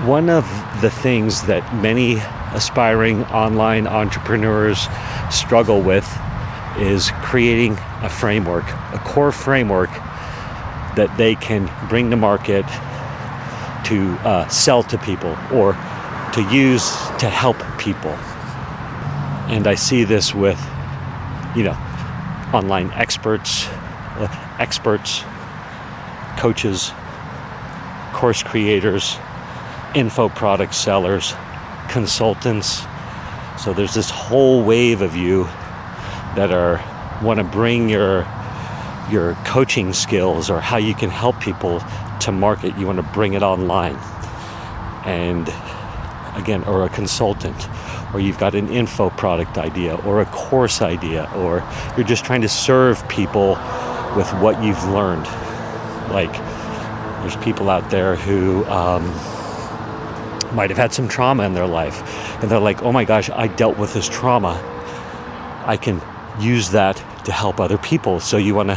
One of the things that many aspiring online entrepreneurs struggle with is creating a framework, a core framework that they can bring to market to sell to people or to use to help people. And I see this with, online experts, coaches, course creators, info product sellers, consultants. So there's this whole wave of you that want to bring your coaching skills or how you can help people to market. You want to bring it online. And again, or a consultant, or you've got an info product idea or a course idea, or you're just trying to serve people with what you've learned. Like, there's people out there who might have had some trauma in their life, and they're like, oh my gosh, I dealt with this trauma. I can use that to help other people. So you want to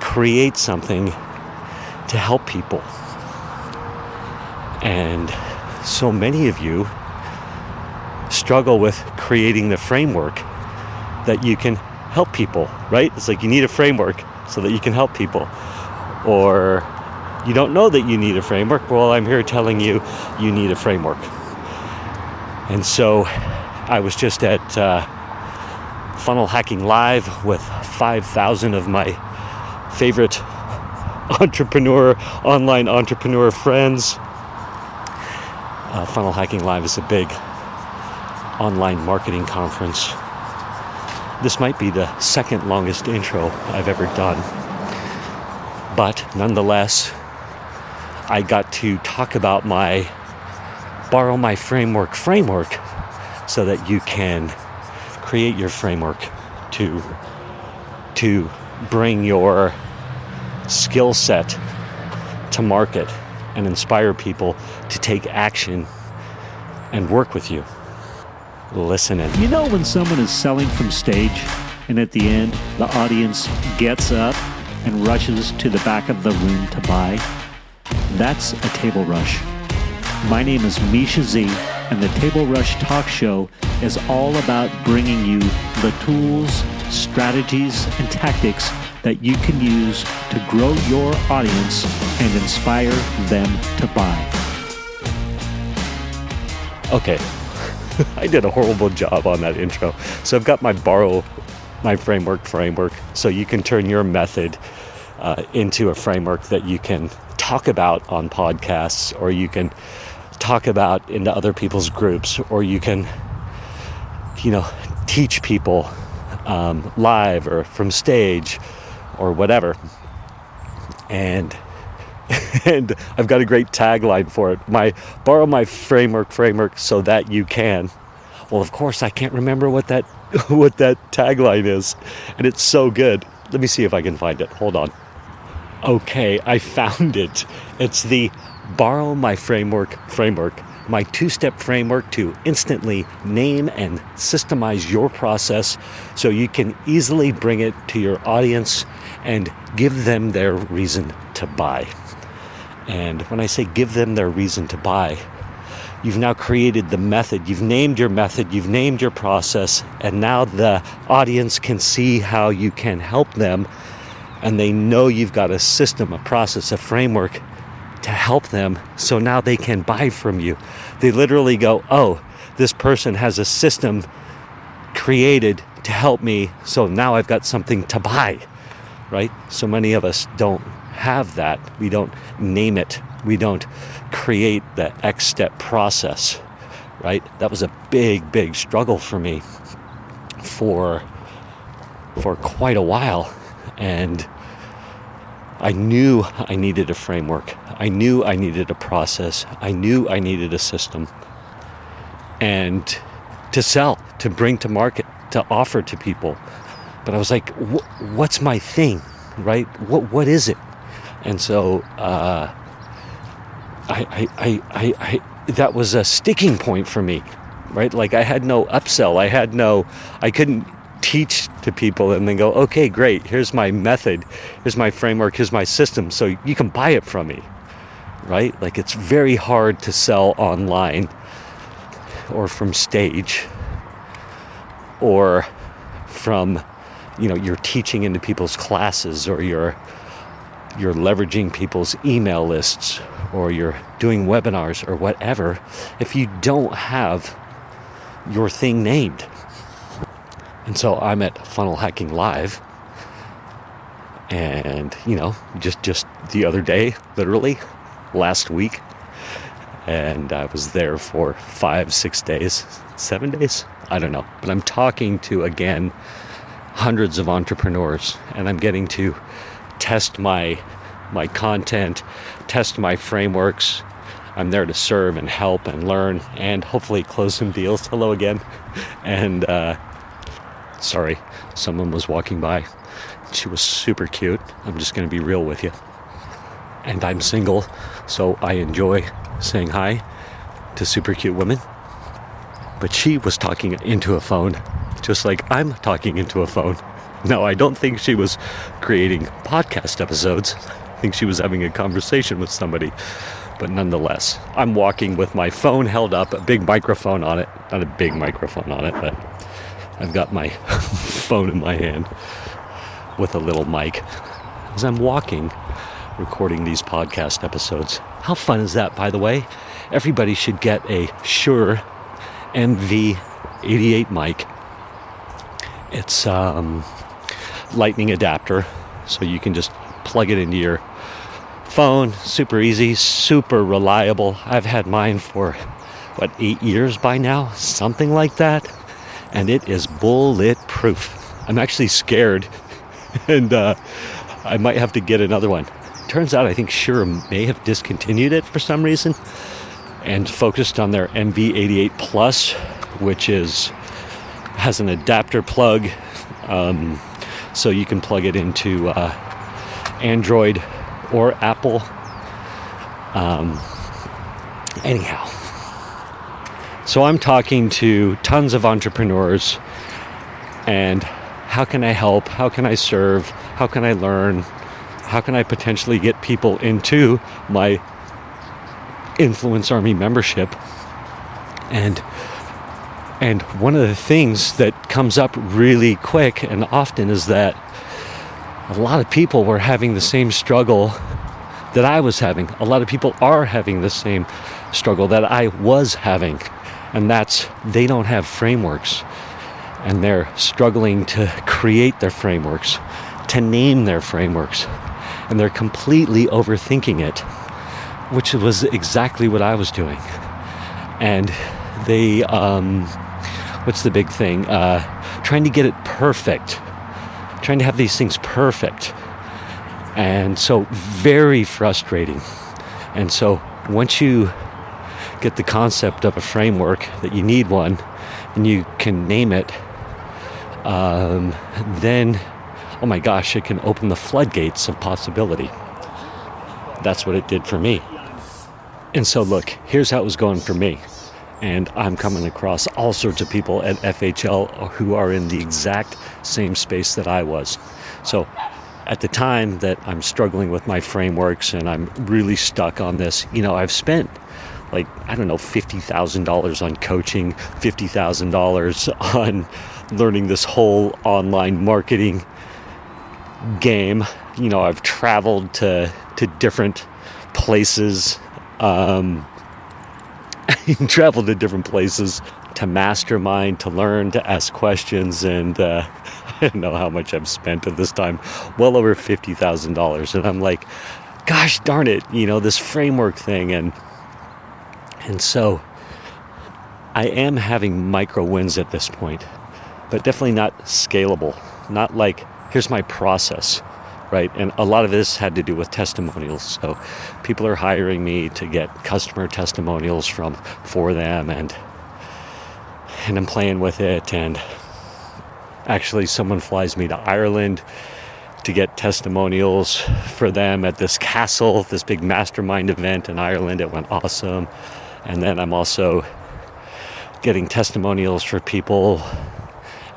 create something to help people. And so many of you struggle with creating the framework that you can help people, right? It's like you need a framework so that you can help people. Or you don't know that you need a framework. Well, I'm here telling you, you need a framework. And so I was just at Funnel Hacking Live with 5,000 of my favorite online entrepreneur friends. Funnel Hacking Live is a big online marketing conference. This might be the second longest intro I've ever done. But nonetheless, I got to talk about borrow my framework so that you can create your framework to bring your skill set to market and inspire people to take action and work with you. Listen in. You know when someone is selling from stage and at the end the audience gets up and rushes to the back of the room to buy? That's a table rush. My name is Mischa Z, and the Table Rush Talk Show is all about bringing you the tools, strategies, and tactics that you can use to grow your audience and inspire them to buy. Okay, I did a horrible job on that intro. So I've got my borrow my framework, so you can turn your method into a framework that you can talk about on podcasts, or you can talk about into other people's groups, or you can, teach people live or from stage or whatever. And I've got a great tagline for it. Borrow my framework so that you can. Well, of course, I can't remember what that tagline is, and it's so good. Let me see if I can find it. Hold on. Okay, I found it. It's the borrow my framework, my two-step framework to instantly name and systemize your process so you can easily bring it to your audience and give them their reason to buy. And when I say give them their reason to buy, you've now created the method, you've named your method, you've named your process, and now the audience can see how you can help them, and they know you've got a system, a process, a framework to help them, so now they can buy from you. They literally go, oh, this person has a system created to help me, so now I've got something to buy, right? So many of us don't have that. We don't name it. We don't create the X-step process, right? That was a big struggle for me for quite a while. And I knew I needed a framework. I knew I needed a process. I knew I needed a system. And to sell, to bring to market, to offer to people. But I was like, what's my thing, right? What is it? And so I that was a sticking point for me, right? Like I had no upsell. I couldn't teach to people and then go, okay, great. Here's my method. Here's my framework. Here's my system. So you can buy it from me, right? Like, it's very hard to sell online or from stage or from, you're teaching into people's classes, or you're leveraging people's email lists, or you're doing webinars or whatever, if you don't have your thing named. And so I'm at Funnel Hacking Live, and just the other day, literally last week, and I was there for 5, 6 days, 7 days, I don't know, but I'm talking to, again, hundreds of entrepreneurs, and I'm getting to test my content, test my frameworks. I'm there to serve and help and learn and hopefully close some deals. Hello again. And sorry, someone was walking by. She was super cute. I'm just going to be real with you. And I'm single, so I enjoy saying hi to super cute women. But she was talking into a phone, just like I'm talking into a phone. No, I don't think she was creating podcast episodes. I think she was having a conversation with somebody. But nonetheless, I'm walking with my phone held up, a big microphone on it. Not a big microphone on it, but I've got my phone in my hand with a little mic as I'm walking, recording these podcast episodes. How fun is that, by the way? Everybody should get a Shure MV88 mic. It's lightning adapter, so you can just plug it into your phone. Super easy, super reliable. I've had mine for 8 years by now, something like that, and it is bulletproof. I'm actually scared, and I might have to get another one. Turns out I think Shure may have discontinued it for some reason and focused on their MV88 Plus, which has an adapter plug, so you can plug it into Android or Apple. Anyhow, so I'm talking to tons of entrepreneurs, and how can I help? How can I serve? How can I learn? How can I potentially get people into my Influence Army membership? And one of the things that comes up really quick and often is that a lot of people were having the same struggle that I was having. A lot of people are having the same struggle that I was having. And that's, they don't have frameworks. And they're struggling to create their frameworks, to name their frameworks. And they're completely overthinking it, which was exactly what I was doing. And they, what's the big thing? Trying to get it perfect. Trying to have these things perfect. And so very frustrating. And so once you get the concept of a framework, that you need one, and you can name it, then, oh my gosh, it can open the floodgates of possibility. That's what it did for me. And so look, here's how it was going for me. And I'm coming across all sorts of people at FHL who are in the exact same space that I was. So at the time that I'm struggling with my frameworks and I'm really stuck on this, I've spent $50,000 on coaching, $50,000 on learning this whole online marketing game. I've traveled to different places, to mastermind, to learn, to ask questions, and I don't know how much I've spent at this time, well over $50,000. And I'm like, gosh darn it, this framework thing. And so I am having micro wins at this point, but definitely not scalable. Not like, here's my process, right? And a lot of this had to do with testimonials. So people are hiring me to get customer testimonials for them, and I'm playing with it. And actually someone flies me to Ireland to get testimonials for them at this castle, this big mastermind event in Ireland. It went awesome. And then I'm also getting testimonials for people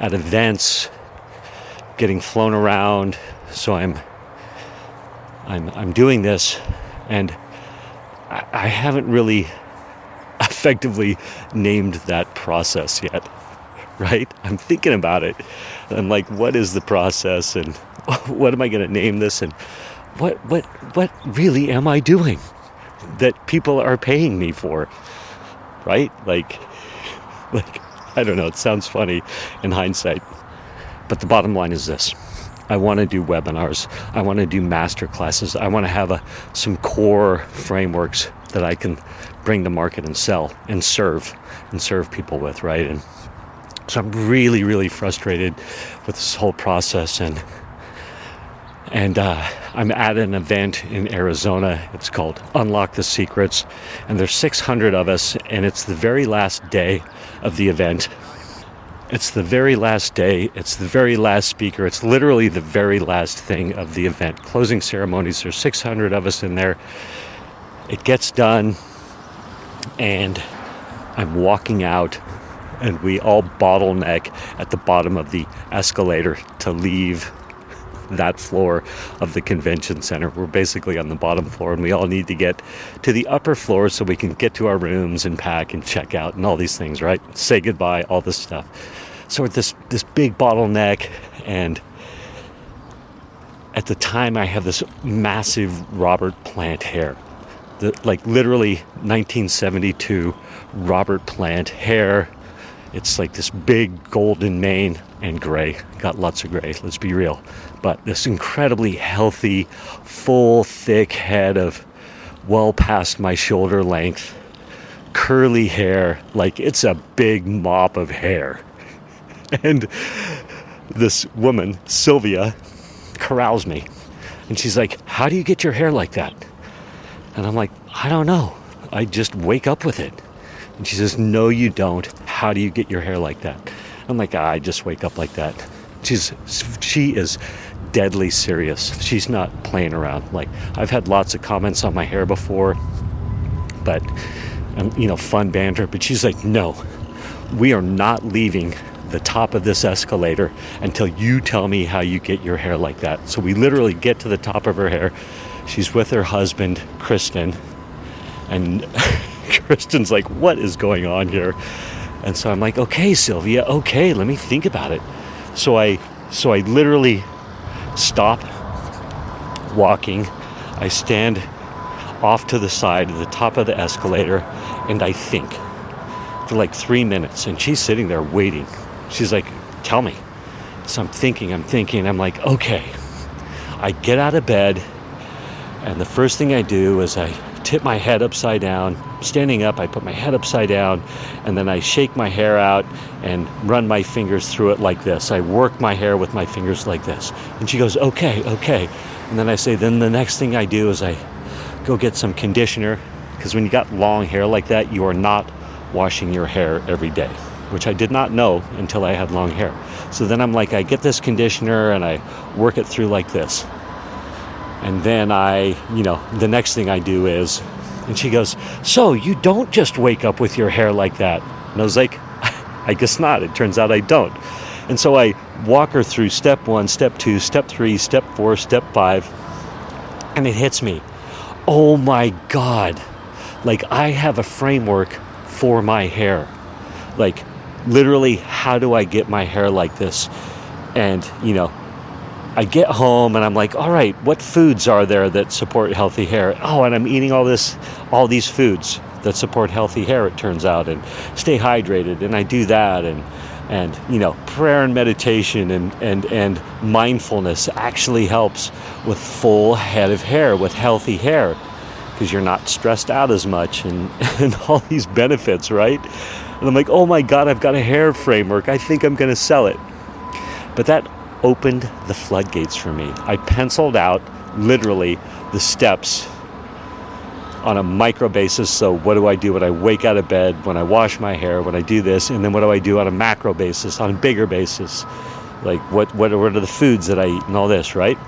at events, getting flown around. So I'm doing this, and I haven't really effectively named that process yet, right? I'm thinking about it. I'm like, what is the process, and what am I going to name this, and what really am I doing that people are paying me for, right? Like I don't know, it sounds funny in hindsight, but the bottom line is this. I want to do webinars. I want to do master classes. I want to have some core frameworks that I can bring to market and sell and serve people with, right? And so I'm really, really frustrated with this whole process, and I'm at an event in Arizona. It's called Unlock the Secrets, and there's 600 of us, and it's the very last day of the event. It's the very last day. It's the very last speaker. It's literally the very last thing of the event. Closing ceremonies. There's 600 of us in there. It gets done, and I'm walking out, and we all bottleneck at the bottom of the escalator to leave that floor of the convention center. We're basically on the bottom floor, and we all need to get to the upper floor so we can get to our rooms and pack and check out and all these things, right? Say goodbye, all this stuff. So at this big bottleneck, and at the time I have this massive Robert Plant hair. Literally 1972 Robert Plant hair. It's like this big golden mane and gray. Got lots of gray, let's be real. But this incredibly healthy, full, thick head of well past my shoulder length, curly hair, like it's a big mop of hair. And this woman, Sylvia, corrals me. And she's like, how do you get your hair like that? And I'm like, I don't know. I just wake up with it. And she says, no, you don't. How do you get your hair like that? I'm like, I just wake up like that. She is deadly serious. She's not playing around. Like, I've had lots of comments on my hair before, but, fun banter. But she's like, no, we are not leaving the top of this escalator until you tell me how you get your hair like that. So we literally get to the top of her hair. She's with her husband, Kristen, and Kristen's like, what is going on here? And so I'm like, okay, Sylvia, okay, let me think about it. So I literally stop walking. I stand off to the side at the top of the escalator, and I think for like 3 minutes, and she's sitting there waiting. She's like, tell me. So I'm thinking, I'm like, okay. I get out of bed, and the first thing I do is I tip my head upside down. Standing up, I put my head upside down, and then I shake my hair out and run my fingers through it like this. I work my hair with my fingers like this. And she goes, okay. And then I say, then the next thing I do is I go get some conditioner, because when you got long hair like that, you are not washing your hair every day, which I did not know until I had long hair. So then I'm like, I get this conditioner and I work it through like this. And then the next thing I do is, and she goes, so you don't just wake up with your hair like that? And I was like, I guess not. It turns out I don't. And so I walk her through step 1, step 2, step 3, step 4, step 5, and it hits me. Oh my God. Like, I have a framework for my hair. Like, literally, how do I get my hair like this? And, I get home and I'm like, all right, what foods are there that support healthy hair? Oh, and I'm eating all these foods that support healthy hair, it turns out, and stay hydrated. And I do that, and prayer and meditation and mindfulness actually helps with full head of hair, with healthy hair, because you're not stressed out as much and all these benefits, right? And I'm like, oh my God, I've got a hair framework. I think I'm going to sell it. But that opened the floodgates for me. I penciled out literally the steps on a micro basis. So what do I do when I wake out of bed, when I wash my hair, when I do this, and then what do I do on a macro basis, on a bigger basis? Like what are the foods that I eat and all this, right?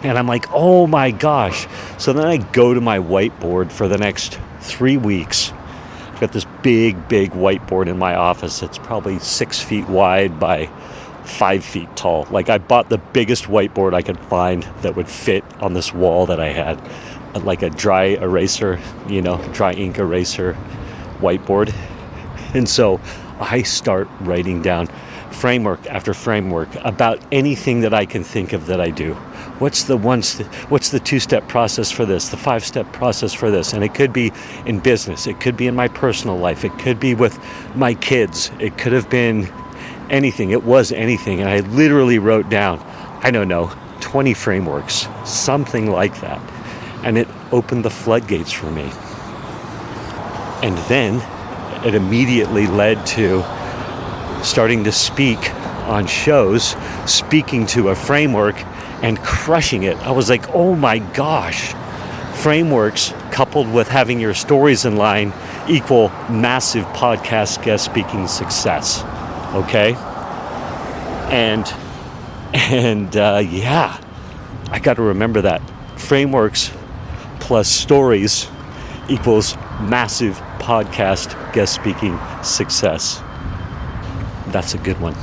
And I'm like, oh my gosh. So then I go to my whiteboard for the next 3 weeks. I've got this big whiteboard in my office. It's probably 6 feet wide by 5 feet tall. Like, I bought the biggest whiteboard I could find that would fit on this wall that I had. like a dry eraser, dry ink eraser whiteboard. And so I start writing down framework after framework about anything that I can think of that I do. What's the 2-step process for this, the 5-step process for this? And it could be in business, it could be in my personal life, it could be with my kids, it could have been anything, it was anything. And I literally wrote down, 20 frameworks, something like that. And it opened the floodgates for me. And then it immediately led to starting to speak on shows, speaking to a framework and crushing it. I was like, oh my gosh, frameworks coupled with having your stories in line equal massive podcast guest speaking success. Okay? And I got to remember that. Frameworks plus stories equals massive podcast guest speaking success. That's a good one.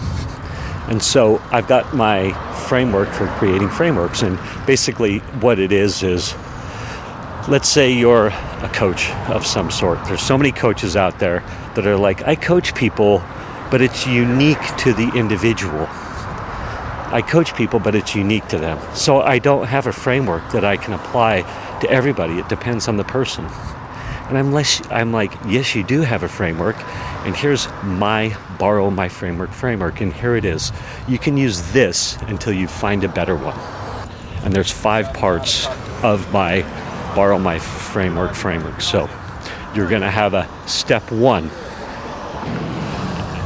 And so I've got my framework for creating frameworks. And basically what it is, let's say you're a coach of some sort. There's so many coaches out there that are like, I coach people, but it's unique to the individual. I coach people, but it's unique to them. So I don't have a framework that I can apply to everybody. It depends on the person. And I'm like, yes, you do have a framework. And here's borrow my framework. And here it is. You can use this until you find a better one. And there's 5 parts of my borrow my framework. So you're going to have a step 1.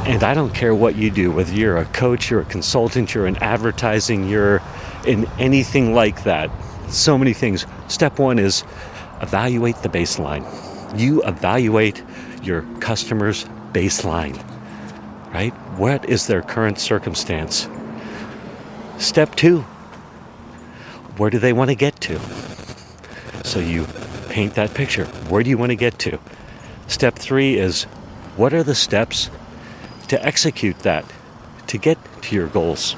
And I don't care what you do, whether you're a coach, you're a consultant, you're in advertising, you're in anything like that. So many things. Step 1 is evaluate the baseline. You evaluate your customer's baseline, right? What is their current circumstance? Step 2, where do they want to get to? So you paint that picture. Where do you want to get to? Step 3 is, what are the steps to execute that, to get to your goals?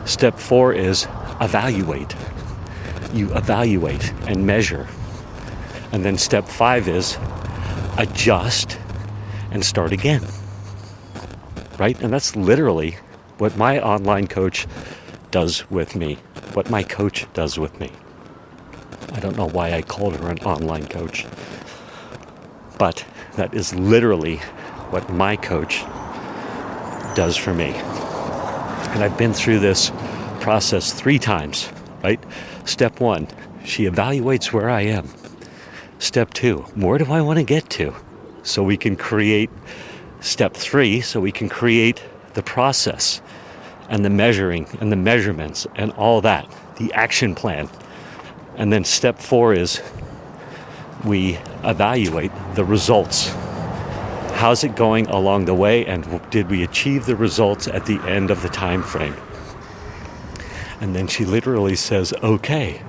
Step 4 is evaluate. You evaluate and measure. And then step 5 is adjust and start again. Right? And that's literally what my online coach does with me, what my coach does with me. I don't know why I called her an online coach, but that is literally what my coach does for me. And I've been through this process 3 times, right? Step 1, she evaluates where I am. Step 2, where do I want to get to? So we can create step 3, so we can create the process and the measuring and the measurements and all that, the action plan. And then step 4 is we evaluate the results. How's it going along the way, and did we achieve the results at the end of the time frame? And then she literally says, okay,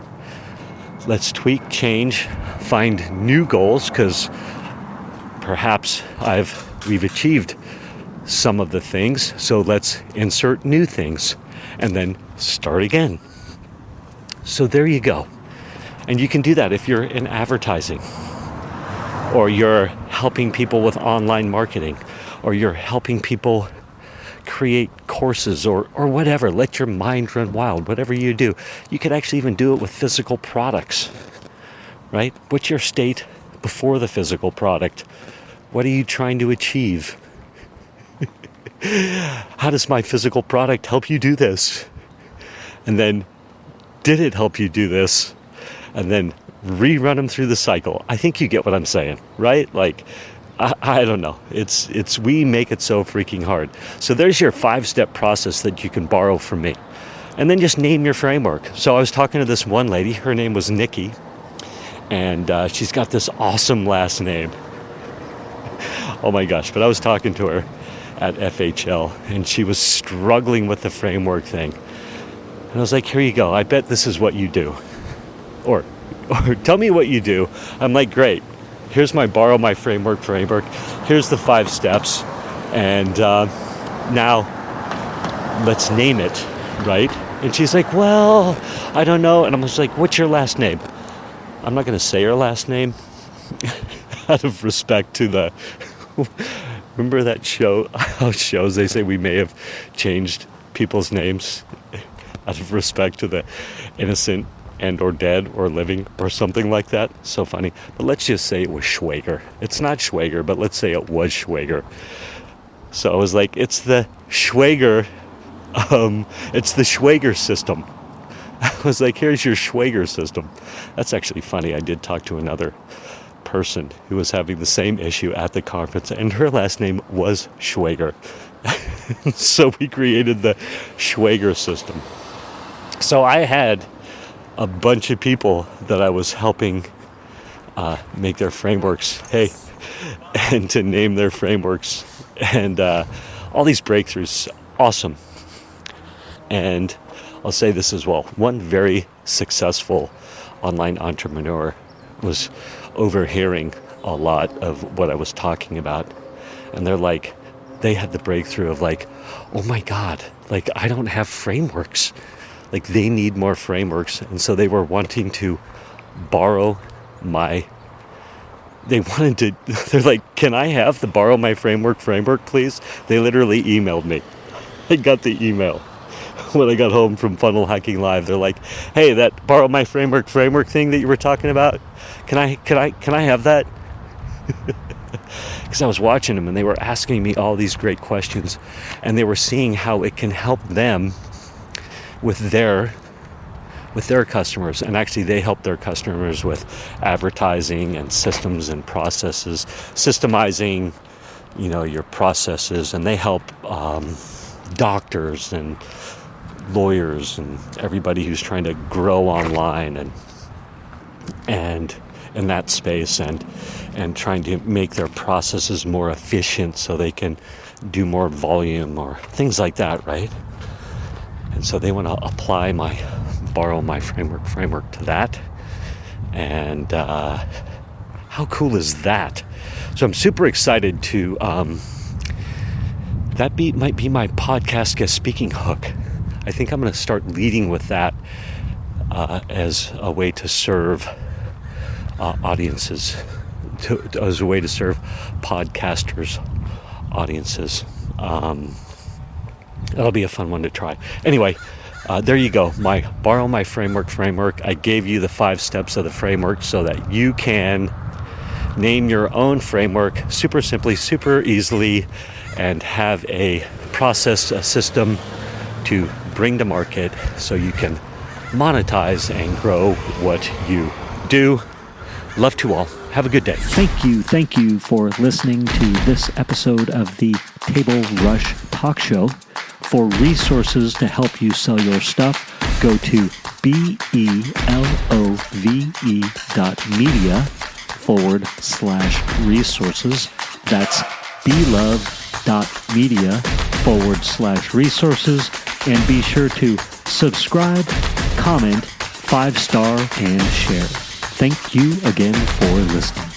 let's tweak, change, find new goals, because perhaps we've achieved some of the things, so let's insert new things and then start again. So there you go. And you can do that if you're in advertising, or you're helping people with online marketing, or you're helping people create courses or whatever. Let your mind run wild. Whatever you do, you could actually even do it with physical products, right? What's your state before the physical product? What are you trying to achieve? How does my physical product help you do this? And then, did it help you do this? And then rerun them through the cycle. I think you get what I'm saying, right? Like, I don't know. It's we make it so freaking hard. So there's your 5-step process that you can borrow from me. And then just name your framework. So I was talking to this one lady. Her name was Nikki. And she's got this awesome last name. Oh my gosh. But I was talking to her at FHL, and she was struggling with the framework thing. And I was like, here you go. I bet this is what you do. Or tell me what you do. I'm like, great. Here's my borrow my framework. Here's the 5 steps. And now let's name it, right? And she's like, well, I don't know. And I'm just like, what's your last name? I'm not going to say her last name out of respect to the... Remember that show? How shows, they say we may have changed people's names out of respect to the innocent and or dead or living or something like that. So funny. But let's just say it was Schwager. It's not Schwager, but let's say it was Schwager. So I was like, it's the Schwager, it's the Schwager system. I was like, here's your Schwager system. That's actually funny. I did talk to another person who was having the same issue at the conference, and her last name was Schwager. So we created the Schwager system. So I had a bunch of people that I was helping make their frameworks, and to name their frameworks, and all these breakthroughs. Awesome. And I'll say this as well. One very successful online entrepreneur was overhearing a lot of what I was talking about. And they had the breakthrough of like, oh my God, like I don't have frameworks. Like they need more frameworks. And so they were wanting to borrow they're like, can I have the borrow my framework please? They literally emailed me. I got the email when I got home from Funnel Hacking Live. They're like, hey, that borrow my framework thing that you were talking about, can I have that? Because I was watching them and they were asking me all these great questions, and they were seeing how it can help them with their customers. And actually they help their customers with advertising and systems and processes, systemizing, your processes. And they help doctors and lawyers and everybody who's trying to grow online and in that space, and trying to make their processes more efficient so they can do more volume or things like that, right? And so they want to borrow my framework to that. And how cool is that? So I'm super excited to might be my podcast guest speaking hook. I think I'm going to start leading with that as a way to serve audiences, as a way to serve podcasters' audiences. That'll be a fun one to try. Anyway, there you go. Borrow my framework. I gave you the 5 steps of the framework so that you can name your own framework super simply, super easily, and have a process, a system to bring to market so you can monetize and grow what you do. Love to all. Have a good day. Thank you for listening to this episode of the Table Rush Talk Show. For resources to help you sell your stuff, go to belove.media/resources. That's belove.media/resources. And be sure to subscribe, comment, 5-star, and share. Thank you again for listening.